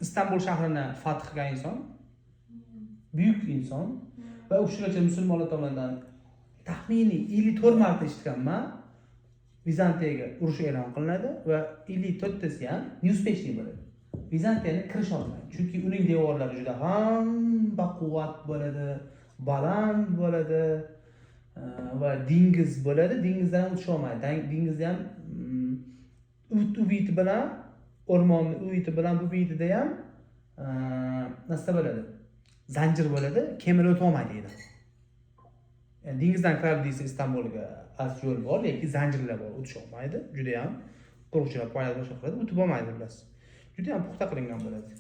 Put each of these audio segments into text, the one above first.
istanbul shahrini fath qilgan inson, buyuk inson va u kishigacha musulmonlar tomonidan taxminiy 54 marta eshitganman Vizantiyaga urush e'lon qilinadi va 54tasi ham newspechnik bo'ladi. Vizantiyani kirish olmaydi, chunki uning devorlari juda ham baquvvat bo'ladi, baland bo'ladi va dengiz bo'ladi. Dengizdan o'tish olmaydi. Dengizda ham ubiti bilan o'rmonni ubiti bilan bu bitida ham narsa bo'ladi. Zanjir bo'ladi, kemirib o'tolmaydi deydi. Yani dengizdan kirib deysa Istanbulga as yo'l bor, lekin zanjirlar bor, o'tish olmaydi. Juda ham qo'riqchilar poyada boshqa qiladi, o'tib olmaydi bilasiz. Juda ham puxta qilingan bo'ladi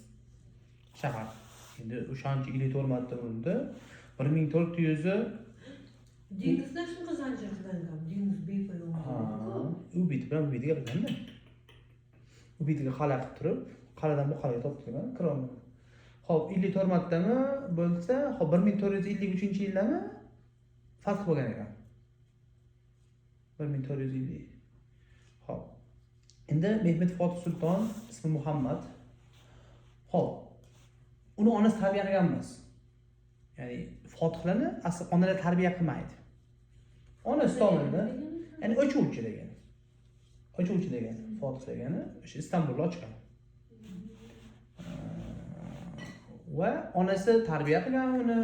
shahar. Endi o'shancha 54 marta urildi. 1400 dengizdan shunaqa zanjir qilingan, dengiz bepoyon. U bit bilan bu bitiga qilganda. U bitiga qal'a qilib turib, qal'adan bu qal'aga to'plangan kirom. Xo'p, 54 martami bo'lsa, xo'p 1453-yildami fath bo'lgan ekan. 1450. Xo'p. Endi Mehmet Fatih Sulton ismi Muhammad. Xo'p. Uni onasi tarbiyalagan emas. Ya'ni Fatihlarni asl onalar tarbiya qilmaydi. Onasi tomonidan, ya'ni o'chuvchi degan. O'chuvchi degan, Fatih degani o'sha Istanbulda ochgan. Va onasi tarbiya qilgan uni,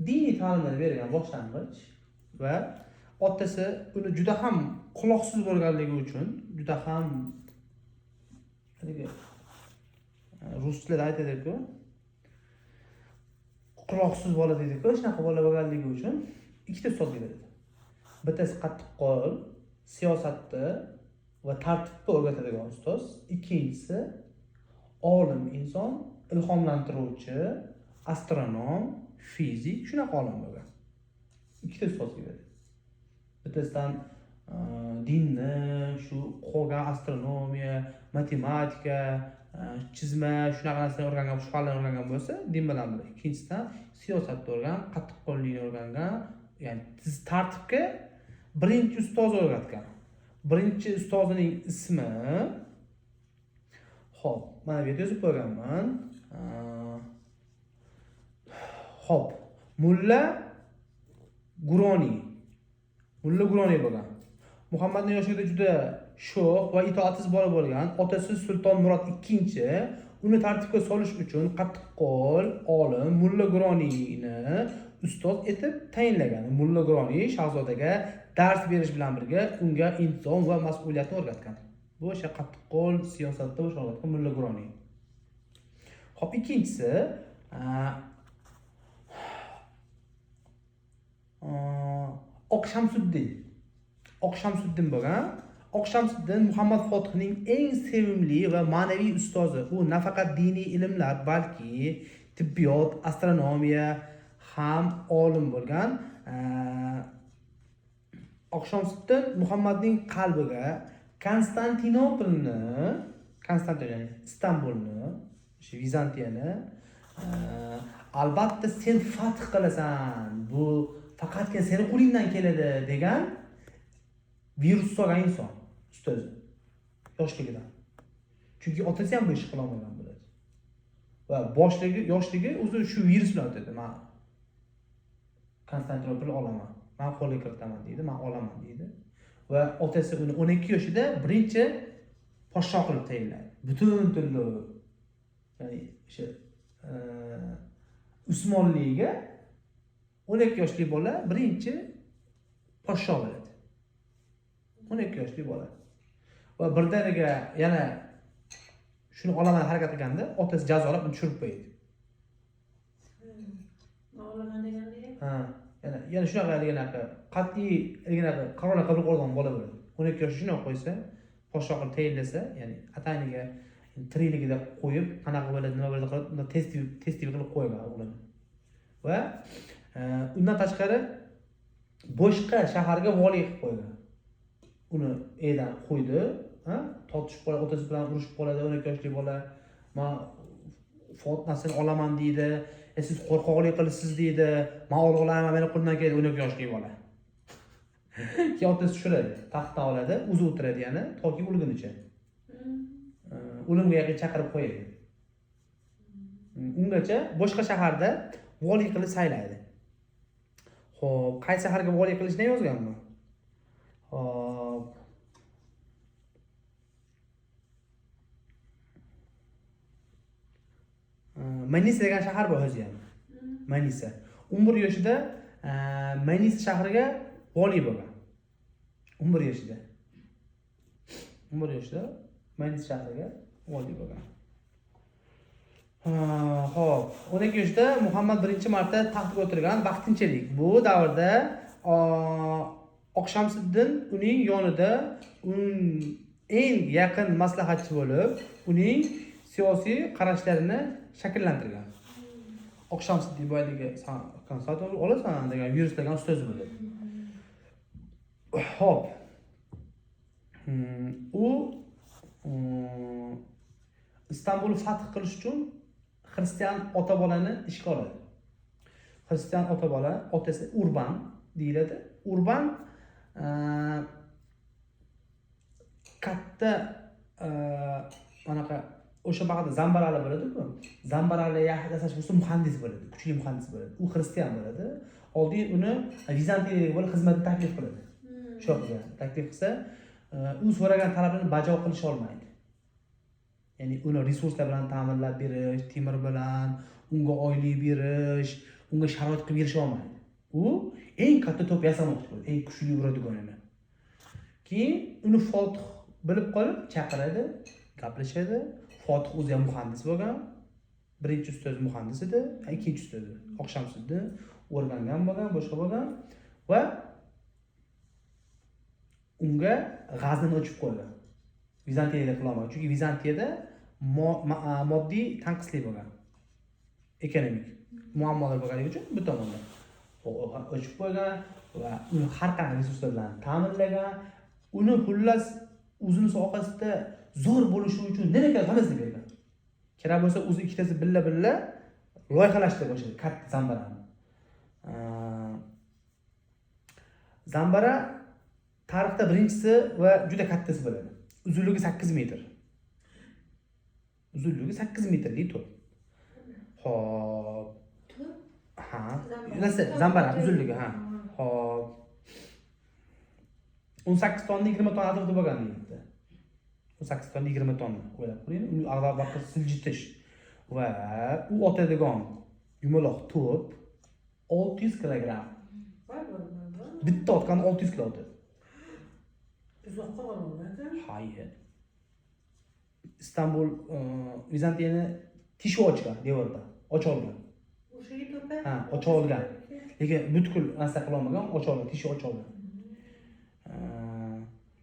diniy ta'limlar bergan boshlang'ich va otasi uni juda ham quloqsiz bo'lganligi uchun juda ham rus tilida aytadi-ku, quloqsiz bola deydi-ku, shunaqa bola bo'lganligi uchun ikkita ustoz beradi. Bittasi qattiqqo'l, siyosatni va tartibni o'rgatadigan ustoz, ikkinchisi olim inson, ilhomlantiruvchi, astronom, fizik, shunaqa olim bo'lgan. Ikkita ustoz beradi. Bittasidan dinni, shu qolgan astronomiya, matematika, chizma, shunaqa narsalarni o'rgangan, shu fanlarni o'rgangan bo'lsa, din bilan birga. Ikkinchisidan siyosatni o'rgan, qattiqqo'llikni o'rgangan, ya'ni tartibga birinchi ustoz o'rgatgan. Birinchi ustozining ismi xo'p, mana bu yerda yozib qo'yganman. Xo'p, Mulla Guroniy bo'lgan. Muhammadning yoshida juda sho'x va itoatsiz bola bo'lgan. Otasi Sulton Murod II uni tartibga solish uchun qattiqqo'l olim Mulla Guroniyni ustoz etib tayinlagan. Mulla Guroniy shahzodaga dars berish bilan birga unga intizom va mas'uliyatni o'rgatgan. Bu o'sha qattiqqo'l siyosatda o'rgatgan Mulla Guroniy. Xo'p, ikkinchisi Oq Shamsuddin bo'lgan. Oq Shamsuddin Muhammad Fotihning eng sevimli va ma'naviy ustozi. U nafaqat diniy ilmlar, balki tibbiyot, astronomiya ham olim bo'lgan. Oq Shamsuddin Muhammadning qalbiga Istanbulni, o'sha Vizantiyani albatta sen fath qilasan. Bu faqatgina seni qo'lingdan keladi degan virus solgan inson, ustoz yoshligidan. Chunki otasi ham bu ishni qila olmagan bo'ladi. Va yoshligi o'zi shu virus bilan o'tadi. Men Konstantinopol olaman, men qo'lga kiritaman deydi, men olaman deydi. Va otasi uni 12 yoshida birinchi podsho qilib tayinlaydi. Butun turli, ya'ni o'sha Usmonliga 12 yoshli bola birinchi podsho bo'ladi. 12 yoshli bola. Va birdaniga yana shuni olaman harakat qilganda otasi jazolab uni tushirib qo'yadi. Olaman deganda? Yana shunaqa qat'iy qarorlar qabul qilgan bola bo'ladi. 12 yoshda shuni qo'ysa, podsho qilib tayinlasa, ya'ni atayniga tirikligida qo'yib, qanaqa bo'ladi, nima bo'ladi qilib test qilib qo'ygan o'g'lini. Va undan tashqari boshqa shaharga valiy qilib qo'ygan. Uni edan qo'ydi, tortishib qoladi, otasi bilan urushib qoladi, 12 yoshli bola. Men Fotihni olaman deydi, siz qo'rqoqlik qilasiz deydi. Men olaman, meni qo'limdan keladi, 12 yoshli bola. Keyin otasi tushiradi, taxtdan oladi, o'zi o'tiradi yana toki o'lgunicha. O'limga yaqin chaqirib qo'yadi. ungacha boshqa shaharda voliy qilib saylaydi. Xo'p, qaysi shaharga voliy qilishni yozganmi? Hop. Manisa degan shahar bor o'zi ham. Manisa. 11 yoshida Manisa shahriga voliy bo'lgan. 11 yoshida. 11 yoshida Manisa shahriga voliy bo'lgan. Xo'p, 12 yoshda Muhammad birinchi marta taxtga o'tirgan vaqtinchalik. Bu davrda Oqshamsiddin uning yonida eng yaqin maslahatchi bo'lib, uning siyosiy qarashlarini shakllantirgan. Oqshamsiddin boyagi konservator olasan degan yuristlardan ustozi bo'ldi. Xo'p. U Istanbul fath qilish uchun xristian ota-bolani ishga oladi. Xristian ota-bola, otasi Urban deyiladi. Urban katta anaqa o'sha vaqtda zambarali bo'ladi-ku. Zambarali yasash bo'lsa muhandis bo'ladi, kuchli muhandis bo'ladi. U xristian bo'ladi. Oldin uni Vizantiyadagi bo'lib xizmatni taklif qiladi. Shohga taklif qilsa, u so'ragan talabini bajo qilish olmaydi. Ya'ni uni resurslar bilan ta'minlab berish, temir bilan unga oylik berish, unga sharoit qilib berish olmaydi. U eng katta to'p yasamoqchi bo'ladi, eng kuchli uradiganini. Keyin uni Fotih bilib qolib chaqiradi, gaplashadi. Fotih o'zi ham muhandis bo'lgan. Birinchi ustoz muhandis edi, ikkinchi ustoz Oqshamsiddin o'rgangan bo'lgan, boshqa bo'lgan va unga G'aznini ochib qo'ygan. Vizantiyada qilolmagan. Chunki Vizantiyada moddiy tanqislik bo'lgan. Ekonomik muammolar bo'lganligi uchun bu tomonda ochib qo'ygan va uni har qanday resurslar bilan ta'minlagan. Uni xullas o'zini sohasida zo'r bo'lishi uchun nima kerak hammasini bergan. Kerak bo'lsa o'zi ikkitasi billa loyihalashtirib boshladi katta zambarani. Zambara tarixda birinchisi va juda kattasi bo'ladi. Uzunligi 8 metr. Uzunligi 8 metrlik to'p. Xo'p. Ha, zambara uzunligi, ha. Xo'p. 18 tonna 20 tonna atrofida bo'lgan deydi. 18 tonna 20 tonna o'ylab ko'ring. Uni ag'dar siljitish va u otadigan yumaloq to'p 600 kilogramm. Bitta otgan 600 kg otadi. Uzoqqa ololmadi. Hayır. İstanbul Vizantiyani tishib ochgan devorda, ocha olgan. O'shaga to'pa? Ha, ocha olgan. Lekin butkul narsa qila olmagan, ocha olgan, tishib ocha olgan.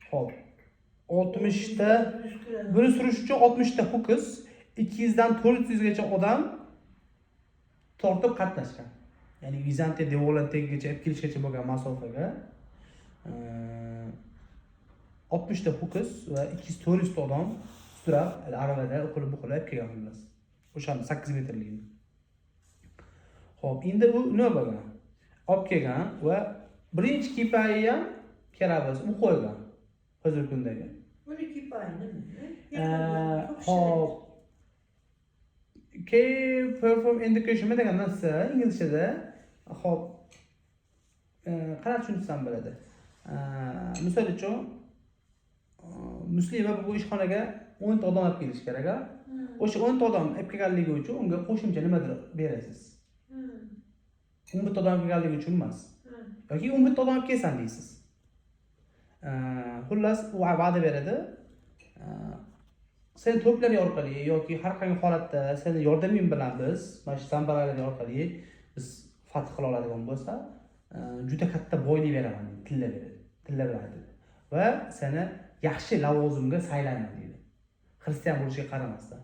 Xo'p. 60 ta buni surish uchun 60 ta ho'kiz, 200 dan 400 gacha odam tortib qatnashgan. Ya'ni Vizantiya devorlari tagigacha olib kelishgacha bo'lgan masofaga 60 ta ho'kiz va 200-400 ta odam surab, aravada o'qilib kelgan xullas. O'sha 8 metrlik. Xo'p, endi u nima bo'lgan? Olib kelgan va birinchi kipayi ham kerak bo'lsa u qo'ygan. Hozirgi kundagi. Buni kipayi nima? Hop. Key perform indication degan narsa inglizchada hop qanaqa tushuntsam bo'ladi. Misol uchun Muslima bu ishxonaga 10 ta odam olib kelish kerak. O'sha 10 ta odam olib kelganligi uchun unga qo'shimcha nimadir berasiz. 11 ta odam olib kelganligi uchun emas. Yoki 11 ta odam olib kelsan deysiz. Xullas u va'da beradi. Sen to'plar orqali yoki har qanday holatda seni yordaming bilan biz mana shu zambarlar orqali biz fath qila oladigan bo'lsa, juda katta boylik beraman, tilla beradi. Tilla beradi. Va seni yaxshi lavozimga saylayman deydi. Xristian bo'lishiga qaramasdan.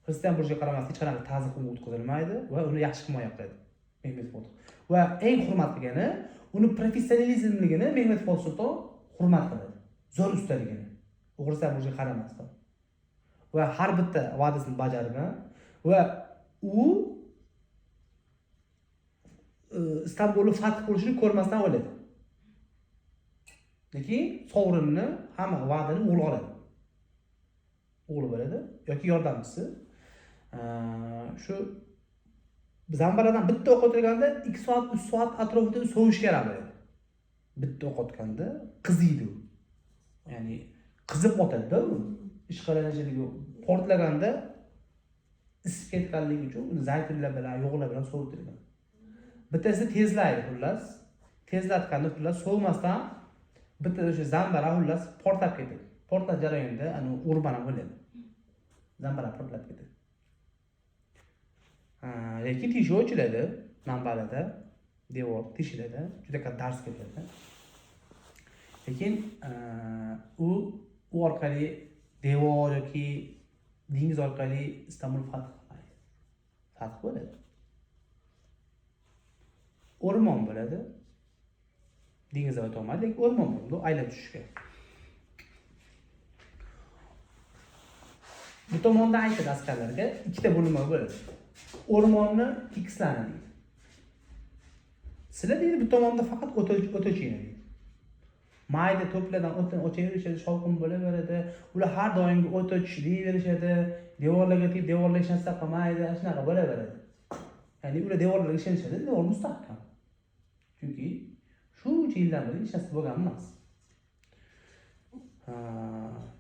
Xristian bo'lishiga qaramasdan hech qanaqa ta'zim o'tkazilmaydi va uni yaxshi himoya qiladi. Mehmet Fotih. Va eng hurmat qilgani, uni professionalizmligini Mehmet Fotih Sulton hurmat qiladi. Zo'r ustaligini. U xristian bo'lishiga qaramasdan. Va har bitta va'dasini bajargan va u Istanbulni fath qilishini ko'rmasdan o'yladi. Lekin sovrinni hamma va'dani o'g'li oladi. O'g'li bo'ladi yoki yordamchisi. Shu shu zambaradan bitta o'q o'tirganda 2 soat 3 soat atrofida sovish kerak bo'ladi. Bitta o'q otganda qiziydi u. Ya'ni qizib otadi-da u. Ishqalanishligi portlaganda isib ketganligi uchun uni zaytunlar bilan, yog'lar bilan sovitilgan. Bittasi tezlaydi xullas. Tezlatganda xullas sovmasdan bitta o'sha zambara xullas portlab ketadi. Portlash jarayonida ani urban ham bo'ladi. Zambara portlab ketadi. Lekin tishi o'chiladi manbalada, devor tishiladi, juda katta dars ketadi. Lekin u orqali devor yoki dengiz orqali Istanbul fath qilmaydi. Fath bo'ladi. O'rmon bo'ladi. Dengizga o'tolmaydi, lekin o'rmon bo'ladi, aylanib tushishga. Bu tomonda aytadi askarlarga ikkita bo'linma bo'ladi. O'rmonni tekislanadi. Sizlar deydi bu tomonda faqat o'tochinglar deydi. Mayda to'plardan o'tdan o'chaverishadi, shovqin bo'laveradi. Ular har doimgi o'toch deyverishadi, devorlarga tegib devorlar hech narsa qilmaydi, shunaqa bo'laveradi. Ya'ni ular devorlarga ishonishadi, devor mustahkam. Chunki shuncha yildan beri hech narsa bo'lgan emas.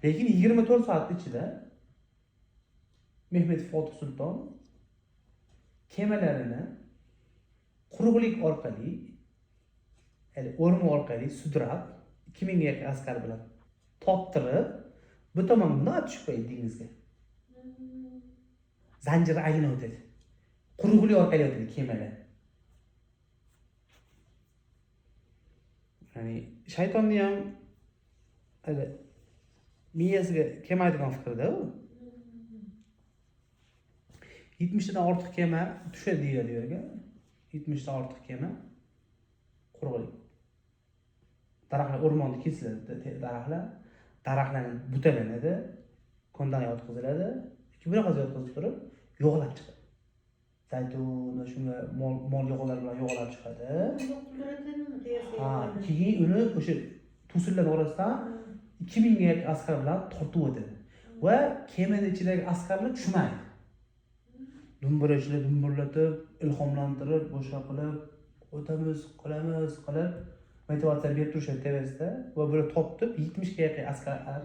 Lekin 24 soat ichida Mehmet Fatih Sulton kemalarini quruqlik orqali, ya'ni o'rmon orqali sudrab 2000 ga yaqin askar bilan toptirib, bu tomondan tushib qo'ydi dengizga. Zanjir aylanib o'tadi. Quruqlik orqali o'tadi kemalar. Ya'ni shaytonni ham hali miyasiga kelmaydigan fikrda u. 70 dan ortiq kema tushadi deyiladi yerga. 70 dan ortiq kema quruqlik. Daraxtlar o'rmonda kesiladi, daraxtlarning butalanadi, kondan yotqiziladi. Bunaqa yotqizib turib, yo'g'lab chiqadi. Zaytun, shunga mol yog'lar bilan yo'g'lab chiqadi. Keyin uni o'sha to'sinlar orasidan 2000 ga yaqin askar bilan tortib o'tadi. Va kemaning ichidagi askarlar tushmaydi. Dumburachlar dumburlatib, ilhomlantirib, boshqa qilib, o'tamiz, qolamiz, qilib motivatsiya berib turishadi tevasida va bular topib 70 ga yaqin askarlar,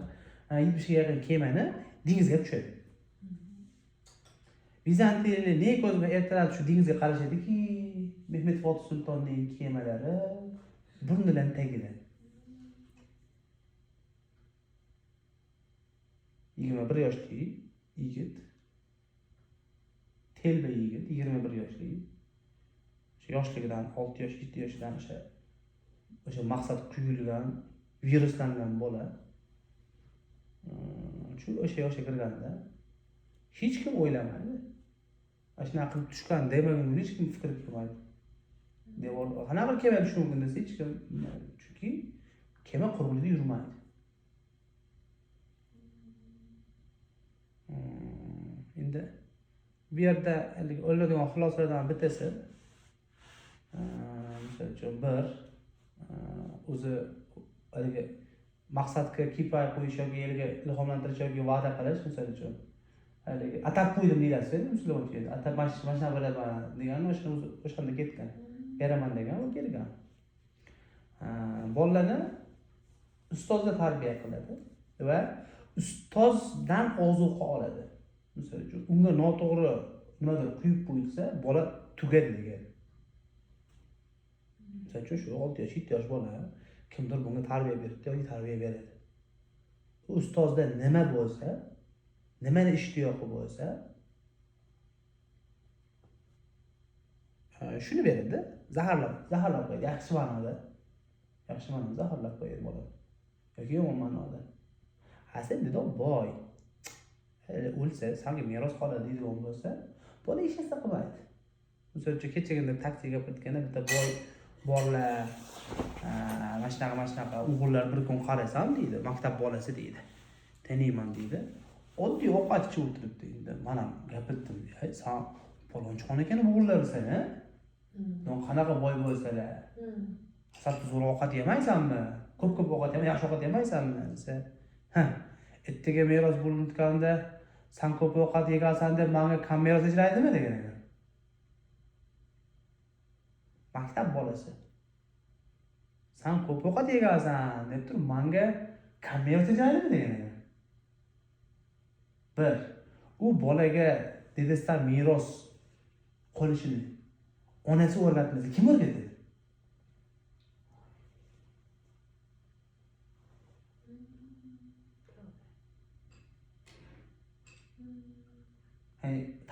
70 ga yaqin kemani dengizga tushadi. Bizantiylar ne ko'z bilan ertalab shu dengizga qarashadiki, Mehmet Fatih Sultonning kemalari burnidan tagida. 21 yoshli yigit, telba yigit, 21 yoshli. Shu yoshligidan 6 yosh, 7 yoshdan o'sha maqsad quyilgan, viruslangan bola. Shu o'sha yoshga kirganda hech kim o'ylamaydi. Ashuna qilib tushgan demagan hech kim fikr qilmaydi. Devor qanaqa bir kema tushishi mumkin desa hech kim, chunki kema quruqlikda yurmaydi. Endi bu yerda o'ylaydigan xulosalardan bittasi misol uchun bir o'zi haligi maqsadga kifoya qo'yish yoki yerga ilhomlantirish yoki va'da qilish, misol uchun haligi atab qo'ydim deyiladi musulmonchada. Atab mashina bo'laman degani o'shanda ketgan. Beraman degan u kelgan. Bolalarni ustozlar tarbiya qiladi va ustozdan ozuqa oladi. Misol uchun unga noto'g'ri nimadir quyib qo'yilsa, bola tugadi degan. Misol uchun shu 6 yosh, 7 yosh bola kimdir bunga tarbiya beribdi yoki tarbiya beradi. Ustozda nima bo'lsa, nimani ishtiyoqi bo'lsa, shuni beradi, zaharlab qo'yadi, yaxshi ma'noda zaharlab qo'yadi bola. Yoki yomon ma'noda. Sen dedi boy. O'lsa, senga meros qoladi deydigan bo'lsa, bola hech narsa qilmaydi. Misol uchun kechagina taksiga gapirayotganda bitta boy bolalar, mashnaqa o'g'illar bir kun qarasam deydi, maktab bolasi deydi. Taniyman deydi. Oddiy ovqat ichib o'tiribdi endi. Men ham gapirdim. Sen palonchixon ekan o'g'illarsan, ha? Qanaqa boy bo'lsalar. Asal zo'r ovqat yemaysanmi? Ko'p ovqat yaxshi ovqat yemaysanmi desa, ertaga meros bo'layotganda Sen ko'p ovqat yegansan deb menga kamera tejraydimi degan ekan. Maktab bolasi. Sen ko'p ovqat yegansan deb turib menga kamera tejraydimi degan ekan. Bir, u bolaga dedasidan meros qolishini onasi o'rgatmasa kim o'rgatadi?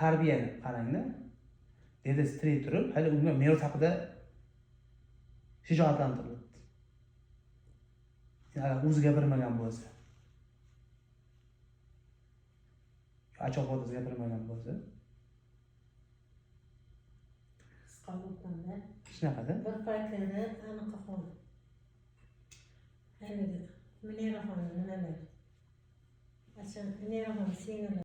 Tarbiyani qarangda. Dedasi tirik turib, hali unga meros haqida shijoatlantirdi. Agar o'zi gapirmagan bo'lsa, achoq otasi gapirmagan bo'lsa, Qisqaroqda shunaqada. bir paytlarda anaqa qoldi. Haligi Muniraxonni nimalar? Asal Muniraxon singari